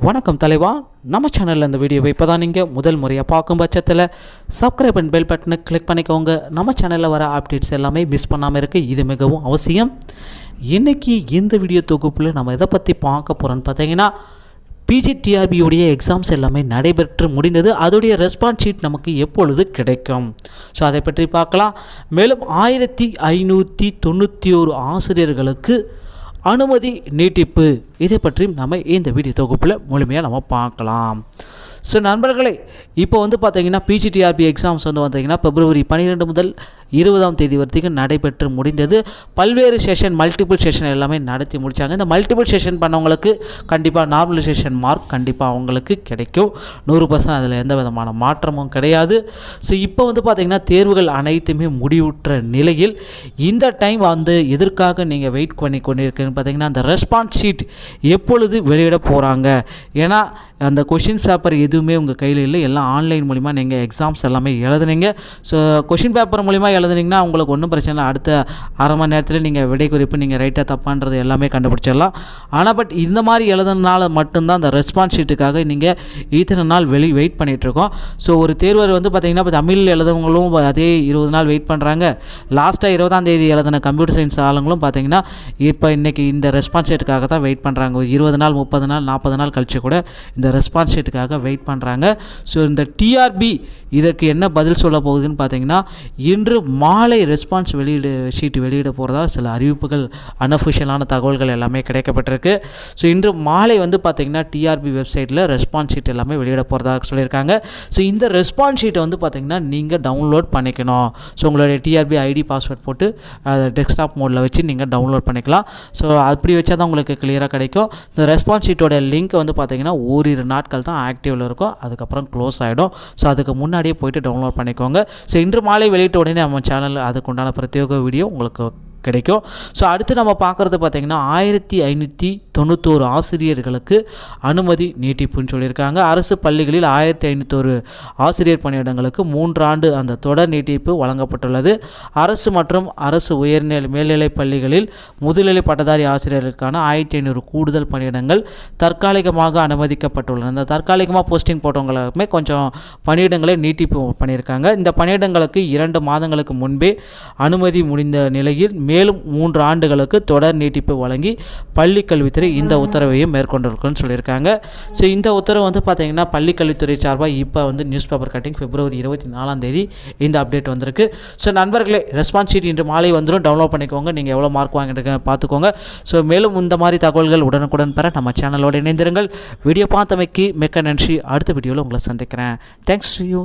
வணக்கம் தலைவா. நம்ம சேனலில் இந்த வீடியோவை இப்போ தான் நீங்கள் முதல் முறையாக பார்க்கும் பட்சத்தில் சப்ஸ்கிரைப் அண்ட் பெல் பட்டனை கிளிக் பண்ணிக்கோங்க. நம்ம சேனலில் வர அப்டேட்ஸ் எல்லாமே மிஸ் பண்ணாமல் இருக்குது. இது மிகவும் அவசியம். இன்றைக்கி இந்த வீடியோ தொகுப்பில் நம்ம எதை பற்றி பார்க்க போகிறோன்னு பார்த்தீங்கன்னா, பிஜிடிஆர்பியுடைய எக்ஸாம்ஸ் எல்லாமே நடைபெற்று முடிந்தது. அதோடைய ரெஸ்பான்ஸ் ஷீட் நமக்கு எப்பொழுது கிடைக்கும், ஸோ அதை பற்றி பார்க்கலாம். மேலும் 1591 ஆசிரியர்களுக்கு அனுமதி நீட்டிப்பு, இதை பற்றியும் நம்ம இந்த வீடியோ தொகுப்பில் முழுமையாக நம்ம பார்க்கலாம். ஸோ நண்பர்களே, இப்போ பார்த்தீங்கன்னா பிஜிடிஆர்பி எக்ஸாம்ஸ் பார்த்தீங்கன்னா பிப்ரவரி 12 முதல் 20ஆம் தேதி வரைக்கும் நடைபெற்று முடிந்தது. பல்வேறு செஷன், மல்டிபிள் செஷன் எல்லாமே நடத்தி முடித்தாங்க. இந்த மல்டிபிள் செஷன் பண்ணவங்களுக்கு கண்டிப்பாக நார்மலைசேஷன் மார்க் கண்டிப்பாக அவங்களுக்கு கிடைக்கும். 100% அதில் எந்த விதமான மாற்றமும் கிடையாது. ஸோ இப்போ பார்த்திங்கன்னா தேர்வுகள் அனைத்துமே முடிவுற்ற நிலையில் இந்த டைம் எதற்காக நீங்கள் வெயிட் பண்ணி கொண்டிருக்கீங்கன்னு பார்த்தீங்கன்னா, அந்த ரெஸ்பான்ஸ் ஷீட் எப்பொழுது வெளியிட போகிறாங்க. ஏன்னா அந்த கொஷின் பேப்பர் எதுவுமே உங்கள் கையில் இல்லை, எல்லாம் ஆன்லைன் மூலிமா நீங்கள் எக்ஸாம்ஸ் எல்லாமே எழுதுனீங்க. ஸோ கொஷின் பேப்பர் மூலிமா எழுதுனீங்கன்னா உங்களுக்கு ஒன்றும் பிரச்சனை இல்லை. அடுத்த அரை மணி நேரத்தில் நீங்கள் விடை குறிப்பு நீங்கள் ரைட்டாக தப்பான்றது எல்லாமே கண்டுபிடிச்சிடலாம். ஆனால் பட் இந்த மாதிரி எழுதுனால மட்டும்தான் அந்த ரெஸ்பான்ஸ் ஷீட்டுக்காக நீங்கள் இத்தனை நாள் வெயிட் பண்ணிகிட்ருக்கோம். ஸோ ஒரு தேர்வர் பார்த்திங்கன்னா இப்போ தமிழ் எழுதுவங்களும் அதே 20 நாள் வெயிட் பண்ணுறாங்க. லாஸ்ட்டாக 20ஆம் தேதி எழுதின கம்ப்யூட்டர் சயின்ஸ் ஆளுங்களும் பார்த்திங்கன்னா இப்போ இன்றைக்கி இந்த ரெஸ்பான்ஸ் ஷீட்டுக்காக தான் வெயிட் பண்ணுறாங்க. 20 நாள் 30 நாள் 40 நாள் கழிச்சு கூட இந்த ரெஸ்பான்ஸ் ஷீட்டுக்காக வெயிட் பண்ணுறாங்க. ஸோ இந்த டிஆர்பி இதற்கு என்ன பதில் சொல்ல போகுதுன்னு பார்த்தீங்கன்னா, இன்று மாலை ரெஸ்பான்ஸ் ஷீட் வெளியிட போகிறதா சில அறிவிப்புகள், அன்அஃபிஷியலான தகவல்கள் எல்லாமே கிடைக்கப்பட்டிருக்கு. ஸோ இன்று மாலை பார்த்திங்கன்னா டிஆர்பி வெப்சைட்டில் ரெஸ்பான்ஸ் ஷீட் எல்லாமே வெளியிட போகிறதா சொல்லியிருக்காங்க. ஸோ இந்த ரெஸ்பான்ஸ் ஷீட்டை பார்த்திங்கன்னா நீங்கள் டவுன்லோட் பண்ணிக்கணும். ஸோ உங்களுடைய டிஆர்பி ஐடி பாஸ்வேர்ட் போட்டு அதை டெஸ்க்டாப் மோடில் வச்சு நீங்கள் டவுன்லோட் பண்ணிக்கலாம். ஸோ அப்படி வச்சா தான் உங்களுக்கு கிளியராக கிடைக்கும். இந்த ரெஸ்பான்ஸ் ஷீட்டோட லிங்க் பார்த்திங்கன்னா ஓரிரு நாட்கள் தான் ஆக்டிவில் இருக்கும், அதுக்கப்புறம் க்ளோஸ் ஆகிடும். ஸோ அதுக்கு முன்னாடியே போய்ட்டு டவுன்லோட் பண்ணிக்கோங்க. ஸோ இன்று மாலை வெளியிட்ட உடனே நம்ம சேனல் அதுக்குண்டான பிரத்யேக வீடியோ உங்களுக்கு கிடைக்கும். ஸோ அடுத்து நம்ம பார்க்குறது பார்த்திங்கன்னா 1591 ஆசிரியர்களுக்கு அனுமதி நீட்டிப்புன்னு சொல்லியிருக்காங்க. அரசு பள்ளிகளில் 1501 ஆசிரியர் பணியிடங்களுக்கு 3 ஆண்டு அந்த தொடர் நீட்டிப்பு வழங்கப்பட்டுள்ளது. அரசு மற்றும் அரசு மேல்நிலை பள்ளிகளில் முதுநிலை பட்டதாரி ஆசிரியர்களுக்கான 1500 கூடுதல் பணியிடங்கள் தற்காலிகமாக அனுமதிக்கப்பட்டுள்ளன. இந்த தற்காலிகமாக போஸ்டிங் போட்டவங்களுக்குமே கொஞ்சம் பணியிடங்களை நீட்டிப்பு பண்ணியிருக்காங்க. இந்த பணியிடங்களுக்கு 2 மாதங்களுக்கு முன்பே அனுமதி முடிந்த நிலையில் மேலும் 3 ஆண்டுகளுக்கு தொடர் நீட்டிப்பு வழங்கி பள்ளிக்கல்வித்துறை இந்த உத்தரவையும் மேற்கொண்டிருக்குன்னு சொல்லியிருக்காங்க. ஸோ இந்த உத்தரவு பார்த்திங்கன்னா பள்ளிக்கல்வித்துறை சார்பாக இப்போ நியூஸ் பேப்பர் கட்டிங் பிப்ரவரி 24ஆம் தேதி இந்த அப்டேட் வந்திருக்கு. ஸோ நண்பர்களே, ரெஸ்பான்ஸ் ஷீட் இன்று மாலை வந்துடும், டவுன்லோட் பண்ணிக்கோங்க. நீங்கள் எவ்வளோ மார்க் வாங்கிட்டு பார்த்துக்கோங்க. ஸோ மேலும் இந்த மாதிரி தகவல்கள் உடனுக்குடன் பெற நம்ம சேனலோடு இணைந்திருங்கள். வீடியோ பார்த்தமைக்கு மிக்க நன்றி. அடுத்த வீடியோவில் உங்களை சந்திக்கிறேன். Thanks you.